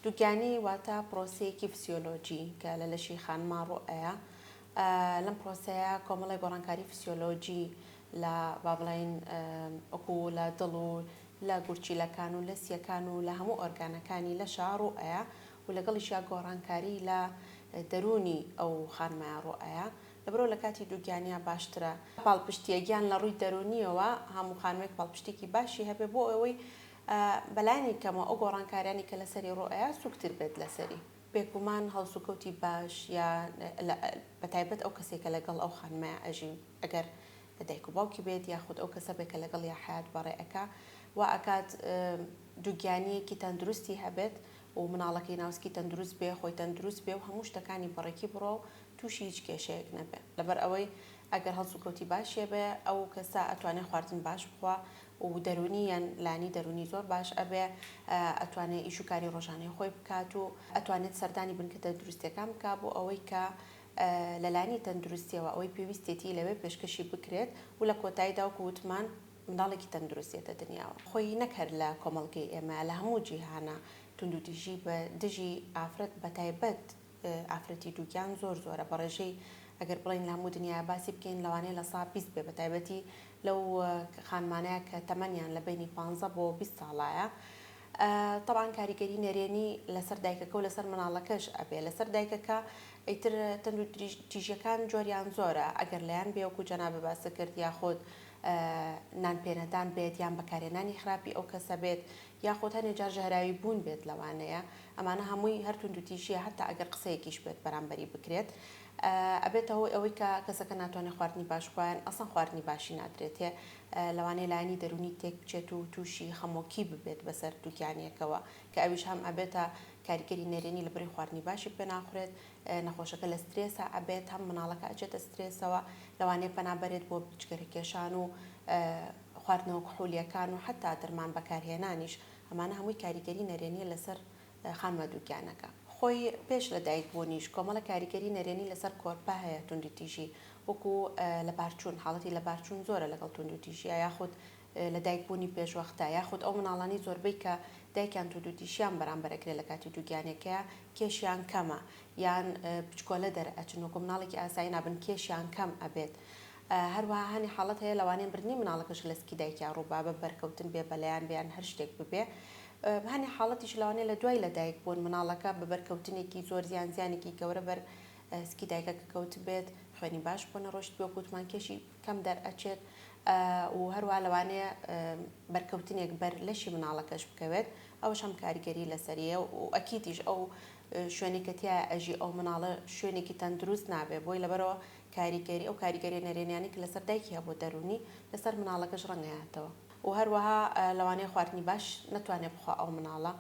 دووگیانی واتە پرۆسەیەکی فسیۆلۆجی کە لە لەشی خانمان ڕۆئەیە لەم پرۆسەیە کۆمەڵی گۆڕانکاری فسیۆلۆجی لە با بڵێن وەکو لە دڵ و لە گورچیلەکان و لە سیەکان و لە هەموو ئۆرگانەکانی لەشە ڕۆئەیە و لەگەڵیشیا گۆڕانکاری لە دەرونی ئەو خانمایە ڕۆئەیە لەبرۆ لە کاتی دووگیانیا باشترە پاڵپشتیەگیان لە ڕووی دەرونیەوە هەموو خانمێک پاڵپشتێکی باشی هەبێ بۆ ئەوەی بەلایانی کەمە ئەو گۆڕانکاریانی کە لەسەری ڕۆئەیە سوکتر بێت لەسەری بێگومان هەڵسوکەوتی باش یا بەتایبەت ئەو کەسێکە لەگەڵ ئەو خانمایە ئەژین ئەگەر دایک و باوکی بێت یاخود ئەو کەسە بێکە لەگەڵ یا حیات بەڕێئەکە و ئەکات دووگیانیەکی تەندروستی هەبێت و مناڵەکەی ناوسکی تەندروست بێ خۆی تەندروست بێ و هەموو شتەکانی بەڕێکی بڕۆ و تووشی هیچ کێشەیەک نەبێ لەبەر ئەوەی ئەگەر هەڵسوکەوتی باشێ بێ ئەو کەسە ئەتوانێت خواردن باش بخوا و دەرونیان لانی دەرونی زۆر باش ئەبێ ئەتوانێت ئیشوکاری ڕۆژانەی خۆی بکات و ئەتوانێت سەردانی بنکە تەندروستیەکان بکات بۆ ئەوەی کە لەلانی تەندروستیەوە ئەوەی پێویستێتی لەوێ پێشکەشی بکرێت و لە کۆتاییدا و وتمان منداڵێکی تەندروستێتە دنیاوە خۆی نەکەر لە کۆمەڵگەی ئێمە لە هەموو جیهانە توندوتیژی بە دژی ئافرەت بەتایبەت ئافرەتی دووگیان زۆر زۆرە بەڕێژەی ئەگەر بڵین لە هەموو دنیا باسی بکەین لەوانەیە لە سا 20 بێ بەتایبەتی لەو خانمانەیە کە تەمەنیان لە بینی 15 بۆ 20 ساڵایە طبعاً کاریگەری نەرێنی لەسەر دایکەکە و لەسەر مناڵەکەش ئەبێ لەسەر دایکەکە ئیتر تەندروتیژیەکان جۆریان زۆرە ئەگەر لایەن بێوەکو جەنابە باسە کرد یاخۆت نانپێنەدان بێت یان بەکارێنانی خراپی ئەو کەسە بێت یاخۆت هەنێ جار ژەهراوی بوون بێت لەوانەیە ئەمانە هەمووی هەر توندوتیژیە هەتا ئەگەر قسەیەکیش بێت بەرامبەری بکرێت ئەبێتەوە ئەوەی کە کەسەکە ناتوانێت خواردنی باشخوایان ئەسان خواردنی باشی نادرێتێ لەوانەیە لایانی دەرونی تێک بچێت و تووشی خەمۆکی ببێت بەسەر دووگیانیەکەوە کە ئەویش هەم ئەبێتە کاریگەری نەرێنی لەبەری خواردنی باشی پێ ناخورێت نەخۆشەکە لە سترێسە ئەبێت هەم مناڵەکە ئەچێتە سترێسەوە لەوانەیە پەنابەرێت بۆ بچگەرەکێشان و خواردنەوە کحولیەکان و حتا دەرمان بەکارهێنانیش ئەمانە هەمووی کاریگەری نەرێنیە لەسەر خانمە دووگیانەکە خۆی پێش لە دایکبوونیش کۆمەڵە کاریگەری نەرێنی لەسەر کۆرپا هەیە توندوتیژی وەکو لە بارچوون حاڵەتی لە بارچوون زۆرە لەگەڵ توندوتیژیە یاخود لە دایکبوونی پێشوەختە یاخود ئەو مناڵانی زۆربەی کە دایکیان توندوتیژیان بەرامبەرەکرێت لە کاتی دووگیانێکەیە کێشیان کەمە یان بچکۆلە دەرئەچن وەکو مناڵێکی ئاسایی نابن کێشیان کەم ئەبێت هەروەها هەنی حاڵەت هەیە لەوانەیە برنی مناڵەکەش لەسکی دایکیان ڕووبا بە بەرکەوتن بێ بەلایان بیان هەر شتێک ببێ هەنی حاڵەتیش لەوانەیە لە دوای لە دایک بوون مناڵەکە بە بەرکەوتنێکی زۆر زیانزیانێکی گەورە بەر سکی دایکەکە کەوت بێت خوێنی باش بۆ نەڕۆشت بێ وەکوتمان کێشی کەم دەرئەچێت و هەروە لەوانەیە بەرکەوتنێک بەر لەشی مناڵەکەش بکەوێت ئەوش هەم کاریگەری لەسەریە و ئەکیدیش ئەو شوێنێکەتیە ئەژی ئەو مناڵە شوێنێکی تەندروست نابێ بۆی لەبەرەوە کاریگەری ئەو کاریگەری نەرێنیانی کە لەسەر دایکی هەبوو دەرونی لەسەر مناڵەکەش ڕەنگەیاتەوە و هەروەها لەوانەیە خواردنی باش نەتوانێت بخوا ئەو مناڵە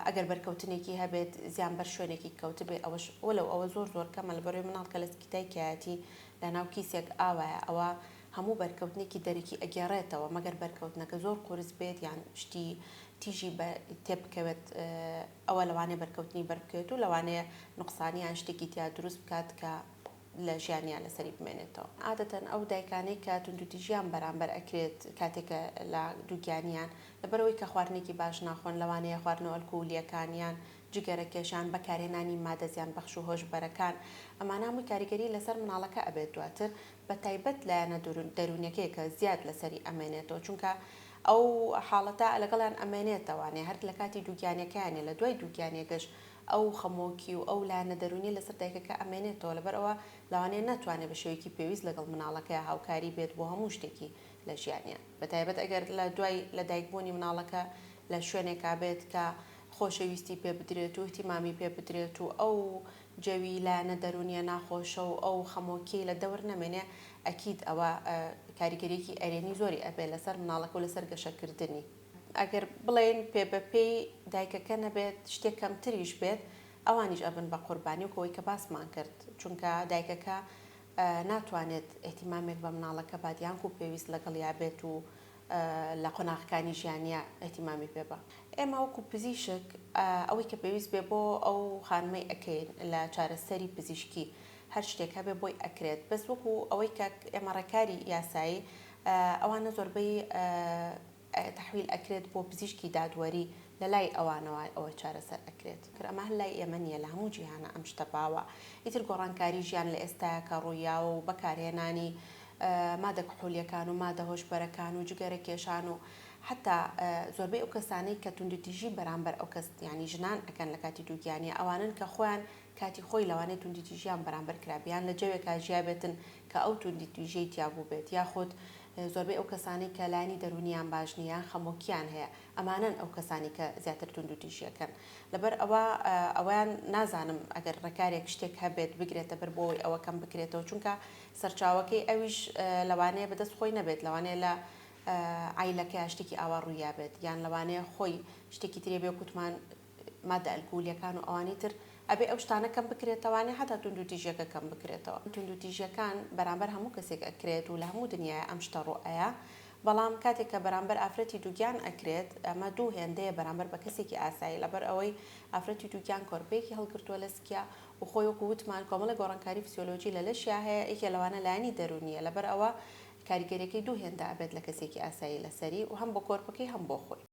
ئەگەر بەرکەوتنێکی هەبێت زیان بەر شوێنێکی کەوت بێ ئەوەش وەلو ئەوە زۆر زۆر کەمە لەبەرەوەی مناڵ کە لە سکیتایکایەتی لە ناو کیسێک ئاوایە ئەوە هەموو بەرکەوتنێکی دەرەکی ئەگەڕێتەوە مەگەر بەرکەوتنەکە زۆر قورس بێت یان شتی تیژی تێبکەوێت ئەوە لەوانەیە بەرکەوتنی بەربکەوێت و لەوانەیە نوقسانیان شتێکی تیا دروست بکات کە لە ژیانیان لەسەری بمێنێتەوە عادەتەن ئەو دایکانەی کە توندوتیژیان بەرامبەر ئەکرێت کاتێکە لە دووگیانیان لەبەرەوەی کە خواردنێکی باش ناخۆن لەوانەیە خواردنەوە ئەلکۆلیەکانیان جگەرەکێشان بەکارهێنانی مادەزیان بەخش و هۆشبەرەکان ئەمانە هەمووی کاریگەری لەسەر مناڵەکە ئەبێت دواتر بە تایبەت لایەنە دەرونیەکەی کە زیاد لەسەری ئەمێنێتەوە چونکە ئەو حاڵەتە لەگەڵیان ئەمێنێتەوانێ هەر لە کاتی دووگیانەکانێ لە دوای دووگیانێکەش ئەو خەمۆکی و ئەو لایەنە دەرونی لەسەر دایکەکە ئەمێنێتەوە لەبەرەوە لەوانەیە ناتوانێت بە شێوەیەکی پێویست لەگەڵ مناڵەکەی هاوکاری بێت بۆ هەموو شتێکی لە ژیانیان بەتایبەت ئەگەر لە دوای لە دایکبوونی مناڵەکە لە شوێنێکا بێت کە خۆشەویستی پێ بدرێت و احتیمامی پێ بدرێت و ئەو جەوی لایەنە دەرونیە ناخۆشە و ئەو خەمۆکی لە دەور نەمێنێ ئەکید ئەوە کاریگەریەکی ئەرێنی زۆری ئەبێ لەسەر مناڵەکە و لەسەر گەشەکردنی ئەگەر بڵێن پێ بەپێی دایکەکە نەبێت شتێک کەمتریش بێت ئەوانیش ئەبن بە قوربانی و کەوەی کە باسمان کرد چونکە دایکەکە ناتوانێت احتیمامێک بە مناڵەکە بادیان و پێویست لەگەڵ یا بێت و لە قۆناغەکانی ژیانیە احتیمامی پێ بە ئێمە وەکو پزیشک ئەوەی کە پێویست بێ بۆ ئەو خانمەی ئەکەین لە چارەسەری پزیشکی هەر شتێک هەبێ بۆی ئەکرێت بەس وەکو ئەوەی کە ئێمە ڕێکاری یاسایی ئەوانە زۆربەی تحویل ئەکرێت بۆ پزیشکی دادوەری لە لای ئەوانەوە ئەوە چارەسەر ئەکرێت کە ئەمە هەر لای ئێمە نیە لە هەموو جیهانە ئەم شتە باوە ئیتر گۆڕانکاری ژیان لە ئێستاە کە ڕوویاوە و بەکارهێنانی مادە کحولیەکان و مادە هۆشبەرەکان و جگەرە کێشان و حتا زۆربەی ئەو کەسانەی کە توندوتیژی بەرامبەر ئەو کەس ینی ژنان ئەەکەن لە کاتی دووگیانی ئەوانن کە خۆیان کاتی خۆی لەوانەیە توندوتیژیان بەرامبەر کرابیان لە جەوێکا ژیابێتن کە ئەو توندوتیژەی تیابوو بێت یاخود زۆربەی ئەو کەسانی کە لانی دەرونیان باش نییە خەمۆکیان هەیە ئەمانن ئەو کەسانی کە زیاتر توندوتیژیەکەن لەبەر ئەویان نازانم ئەگەر ڕێکارێک شتێک هەبێت بگرێتە بەر بۆی ئەوە کەم بکرێتەوە چونکە سەرچاوەکەی ئەویش لەوانەیە بەدەست خۆی نەبێت لەوانەیە لە عیلەکە شتێکی ئاوا ڕوویا بێت یان لەوانەیە خۆی شتێکی ترێ بێ کوتمان مادە ئەلکۆلیەکان و ئەوانی تر ئەبێ ئەو شتانە کەم بکرێتەوانێ هەتا توندوتیژیەکە کەم بکرێتەوە توندوتیژیەکان بەرامبەر هەموو کەسێک ئەکرێت و لە هەموو دنیای ئەم شتە ڕۆئەیە بەڵام کاتێک کە بەرامبەر ئافرەتی دووگیان ئەکرێت ئەمە دوو هێندەیە بەرامبەر بە کەسێکی ئاسایی لەبەر ئەوەی ئافرەتی دووگیان کۆرپەیەکی هەڵگرتووە لەسکیا و خۆی وەکو وتمان کۆمەڵە گۆڕانکاری فسیۆلۆجی لە لەشیا هەیە ئێکێ لەوانە لایانی دەرونیە لەبەر ئەوە کاریگەریەکەی دوو هێندە ئەبێت لە کەسێکی ئاسایی لەسەری و هەم بۆ کۆرپەکەی هەم بۆ خۆی